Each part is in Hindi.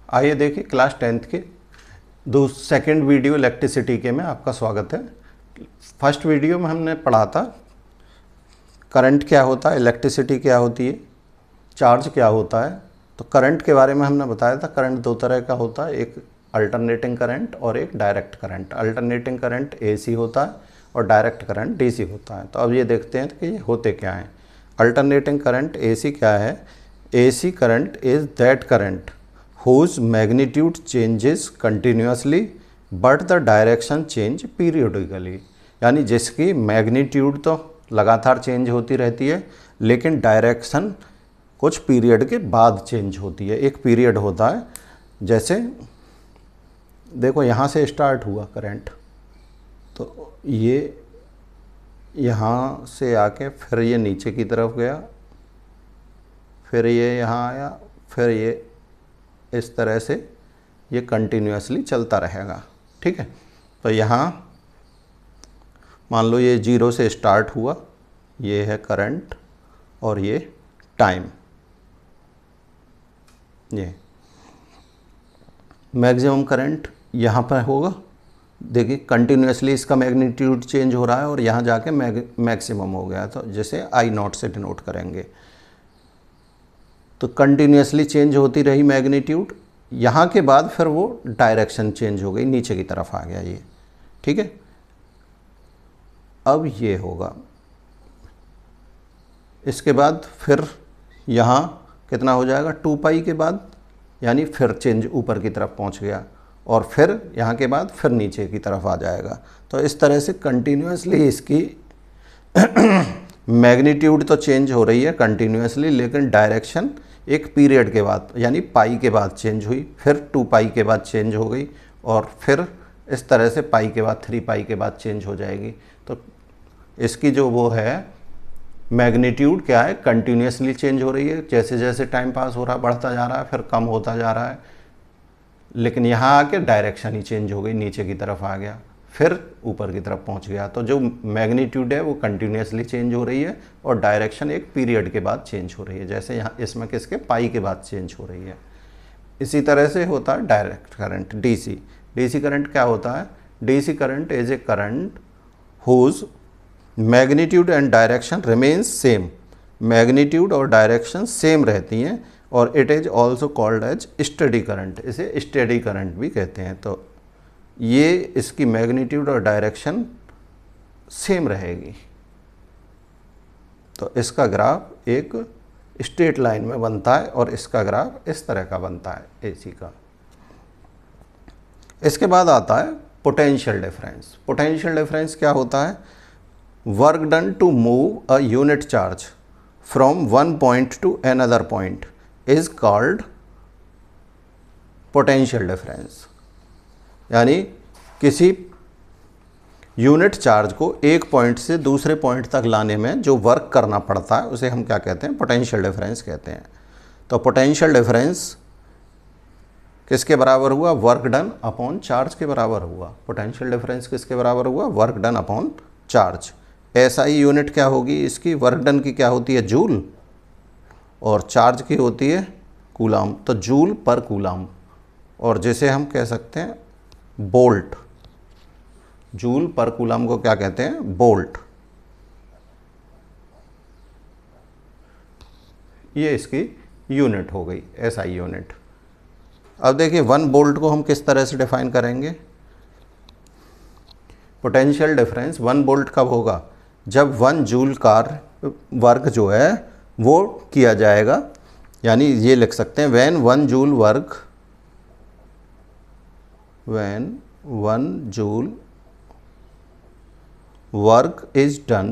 आइए देखिए क्लास 10th के सेकंड वीडियो इलेक्ट्रिसिटी के में आपका स्वागत है। फर्स्ट वीडियो में हमने पढ़ा था करंट क्या होता है, इलेक्ट्रिसिटी क्या होती है, चार्ज क्या होता है। तो करंट के बारे में हमने बताया था करंट दो तरह का होता है, एक अल्टरनेटिंग करंट और एक direct current. Alternating current AC होता है और डायरेक्ट करंट DC होता है। तो अब ये देखते हैं कि ये होते क्या हैं। अल्टरनेटिंग करंट AC क्या है? AC current is that current whose magnitude changes continuously but the direction change periodically। यानी जिसकी मैग्नीट्यूड तो लगातार चेंज होती रहती है लेकिन डायरेक्शन कुछ पीरियड के बाद चेंज होती है। एक पीरियड होता है, जैसे देखो यहाँ से स्टार्ट हुआ करंट, तो ये यहाँ से आके फिर ये नीचे की तरफ गया, फिर ये यहाँ आया, फिर ये इस तरह से ये कंटिन्यूसली चलता रहेगा। ठीक है, तो यहाँ मान लो ये 0 से स्टार्ट हुआ, ये है करंट और ये टाइम। ये मैक्सिमम करंट यहाँ पर होगा, देखिए कंटिन्यूसली इसका मैग्नीट्यूड चेंज हो रहा है और यहाँ जाके मैक्सिमम हो गया, तो जैसे I0 से डिनोट करेंगे। तो कंटिन्यूसली चेंज होती रही मैग्नीट्यूड, यहाँ के बाद फिर वो डायरेक्शन चेंज हो गई, नीचे की तरफ आ गया ये। ठीक है, अब ये होगा, इसके बाद फिर यहाँ कितना हो जाएगा 2π के बाद, यानी फिर चेंज ऊपर की तरफ पहुँच गया और फिर यहाँ के बाद फिर नीचे की तरफ आ जाएगा। तो इस तरह से कंटिन्यूसली इसकी मैग्नीट्यूड तो चेंज हो रही है कंटिन्यूसली, लेकिन डायरेक्शन एक पीरियड के बाद यानी पाई के बाद चेंज हुई, फिर 2π के बाद चेंज हो गई और फिर इस तरह से पाई के बाद 3π के बाद चेंज हो जाएगी। तो इसकी जो वो है मैग्नीट्यूड क्या है, कंटिन्यूसली चेंज हो रही है, जैसे जैसे टाइम पास हो रहा बढ़ता जा रहा है, फिर कम होता जा रहा है, लेकिन यहाँ आके डायरेक्शन ही चेंज हो गई, नीचे की तरफ आ गया, फिर ऊपर की तरफ पहुंच गया। तो जो मैग्नीट्यूड है वो कंटिन्यूसली चेंज हो रही है और डायरेक्शन एक पीरियड के बाद चेंज हो रही है, जैसे यहाँ इसमें किसके पाई के बाद चेंज हो रही है। इसी तरह से होता है direct current DC। DC current क्या होता है? DC current is a current whose magnitude and direction remains same. Magnitude और डायरेक्शन सेम रहती हैं और it is also called as steady current. इसे स्टेडी करंट भी कहते हैं। तो ये इसकी मैग्नीट्यूड और डायरेक्शन सेम रहेगी, तो इसका ग्राफ एक स्ट्रेट लाइन में बनता है और इसका ग्राफ इस तरह का बनता है AC का। इसके बाद आता है पोटेंशियल डिफरेंस। पोटेंशियल डिफरेंस क्या होता है? Work done to move a unit charge from one point to another point is called potential difference. यानी किसी यूनिट चार्ज को एक पॉइंट से दूसरे पॉइंट तक लाने में जो वर्क करना पड़ता है उसे हम क्या कहते हैं? पोटेंशियल डिफरेंस कहते हैं। तो पोटेंशियल डिफरेंस किसके बराबर हुआ? वर्क डन अपॉन चार्ज के बराबर हुआ। पोटेंशियल डिफरेंस किसके बराबर हुआ? Work done upon charge. SI unit क्या होगी इसकी? वर्क डन की क्या होती है? जूल, और चार्ज की होती है कूलाम, तो जूल पर कूलाम। और जिसे हम कह सकते हैं बोल्ट, जूल पर कूलाम को क्या कहते हैं? बोल्ट। ये इसकी यूनिट हो गई SI यूनिट। अब देखिए 1 बोल्ट को हम किस तरह से डिफाइन करेंगे? पोटेंशियल डिफरेंस 1 बोल्ट कब होगा? जब 1 जूल कार्य वर्क जो है वो किया जाएगा, यानी ये लिख सकते हैं when 1 joule work, when 1 joule work is done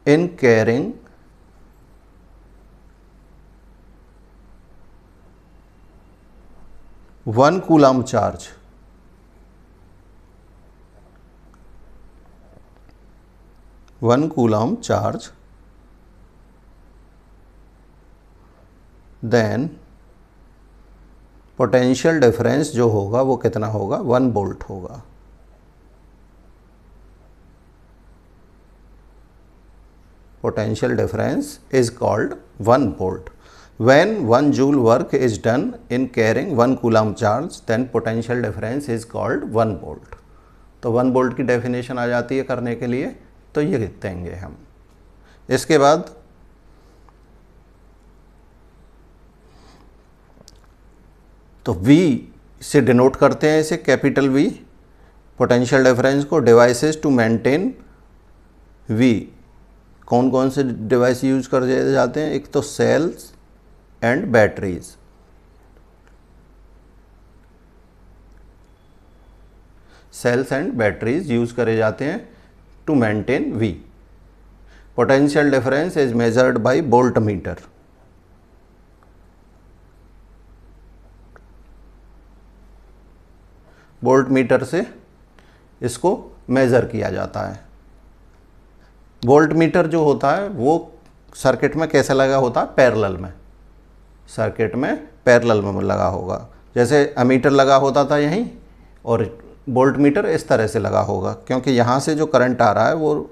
in carrying 1 coulomb charge। 1 coulomb charge, then potential difference जो होगा वो कितना होगा? 1 वोल्ट होगा। potential difference is called 1 volt. When 1 joule work is done in carrying 1 coulomb charge then potential difference is called 1 volt. तो 1 वोल्ट की डेफिनेशन आ जाती है करने के लिए, तो ये देंगे हम। इसके बाद तो V से डिनोट करते हैं इसे, कैपिटल V पोटेंशियल डिफरेंस को। डिवाइसेस टू मेंटेन V, कौन कौन से डिवाइस यूज कर जाते हैं? एक तो cells and batteries. Cells and batteries use करे जाते हैं to maintain V। Potential difference is measured by volt meter. Volt meter से इसको मेज़र किया जाता है। वोल्ट मीटर जो होता है वो सर्किट में कैसे लगा होता है? पैरेलल में, सर्किट में पैरेलल में लगा होगा। जैसे अमीटर लगा होता था यहीं, और वोल्ट मीटर इस तरह से लगा होगा, क्योंकि यहाँ से जो करंट आ रहा है वो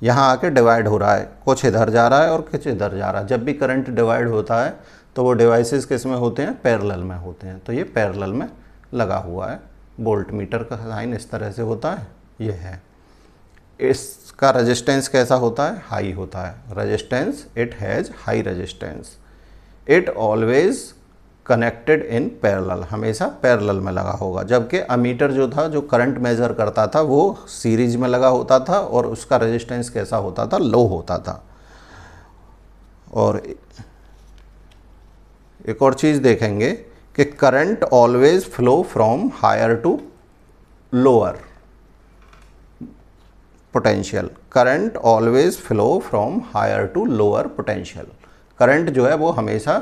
यहाँ आके डिवाइड हो रहा है, कुछ इधर जा रहा है और कुछ इधर जा रहा है। जब भी करंट डिवाइड होता है तो वो डिवाइसेस किस में होते हैं? पैरेलल में होते हैं। तो ये पैरेलल में लगा हुआ है। वोल्ट मीटर का साइन इस तरह से होता है, ये है। इसका रेजिस्टेंस कैसा होता है? हाई होता है। Resistance, it has high resistance. It always connected in parallel, हमेशा पैरेलल में लगा होगा। जबकि अमीटर जो था, जो करंट मेज़र करता था, वो सीरीज में लगा होता था और उसका रेजिस्टेंस कैसा होता था? लो होता था। और एक और चीज़ देखेंगे कि current always flow from higher to lower potential. Current always flow from higher to lower potential. Current जो है वो हमेशा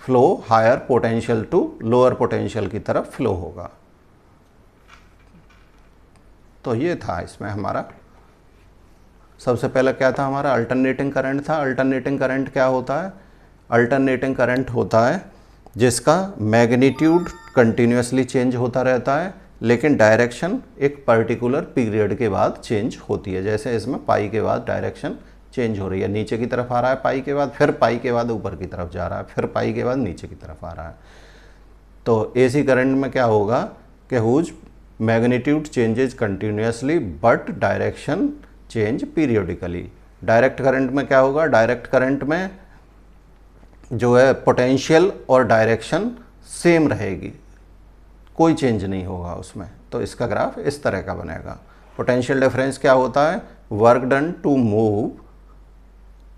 flow higher potential to lower potential की तरफ फ्लो होगा। तो ये था इसमें हमारा। सबसे पहले क्या था हमारा? अल्टरनेटिंग करंट था। अल्टरनेटिंग करंट क्या होता है? अल्टरनेटिंग करंट होता है जिसका मैग्नीट्यूड कंटिन्यूसली चेंज होता रहता है, लेकिन डायरेक्शन एक पर्टिकुलर पीरियड के बाद चेंज होती है। जैसे इसमें पाई के बाद डायरेक्शन चेंज हो रही है, नीचे की तरफ आ रहा है पाई के बाद, फिर पाई के बाद ऊपर की तरफ जा रहा है, फिर पाई के बाद नीचे की तरफ आ रहा है। तो एसी करंट में क्या होगा कि whose magnitude changes continuously but direction change periodically. Direct current में क्या होगा? डायरेक्ट करंट में जो है पोटेंशियल और डायरेक्शन सेम रहेगी, कोई चेंज नहीं होगा उसमें। तो इसका ग्राफ इस तरह का बनेगा। पोटेंशियल डिफरेंस क्या होता है? Work done to move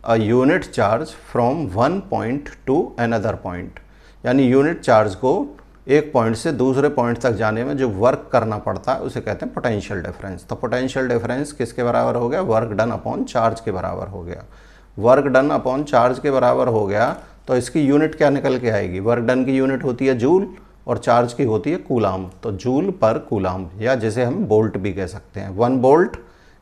a unit charge from one point to another point. यानी यूनिट चार्ज को एक पॉइंट से दूसरे पॉइंट तक जाने में जो वर्क करना पड़ता है उसे कहते हैं पोटेंशियल डिफरेंस। तो पोटेंशियल डिफरेंस किसके बराबर हो गया? वर्क डन अपॉन चार्ज के बराबर हो गया। वर्क डन अपॉन चार्ज के बराबर हो गया तो इसकी यूनिट क्या निकल के आएगी? वर्क डन की यूनिट होती है जूल और चार्ज की होती है कूलाम। तो जूल पर कूलाम, या जिसे हम वोल्ट भी कह सकते हैं। 1 वोल्ट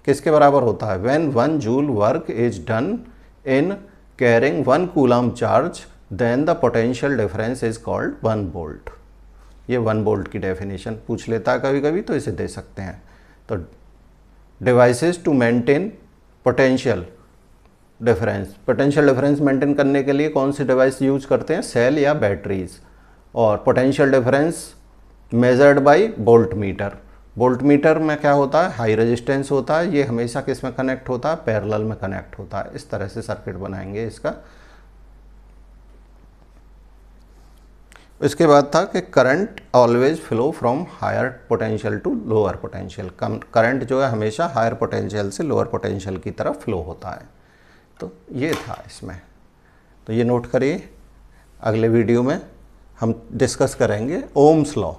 किसके बराबर होता है? When 1 joule work is done in carrying 1 coulomb charge then the potential difference is called 1 volt. ये 1 वोल्ट की डेफिनेशन पूछ लेता है कभी कभी, तो इसे दे सकते हैं। तो devices to maintain potential difference, potential difference maintain करने के लिए कौन सी डिवाइस यूज करते हैं? सेल या बैटरीज। और potential difference measured by volt meter. Volt metre में क्या होता है? हाई रेजिस्टेंस होता है। ये हमेशा किस में कनेक्ट होता है? पैरेलल में कनेक्ट होता है। इस तरह से सर्किट बनाएंगे इसका। इसके बाद था कि current always flow from higher potential to lower potential. Current जो है हमेशा हायर पोटेंशियल से लोअर पोटेंशियल की तरफ फ्लो होता है। तो ये था इसमें। तो ये नोट करिए, अगले वीडियो में हम डिस्कस करेंगे ओम्स लॉ।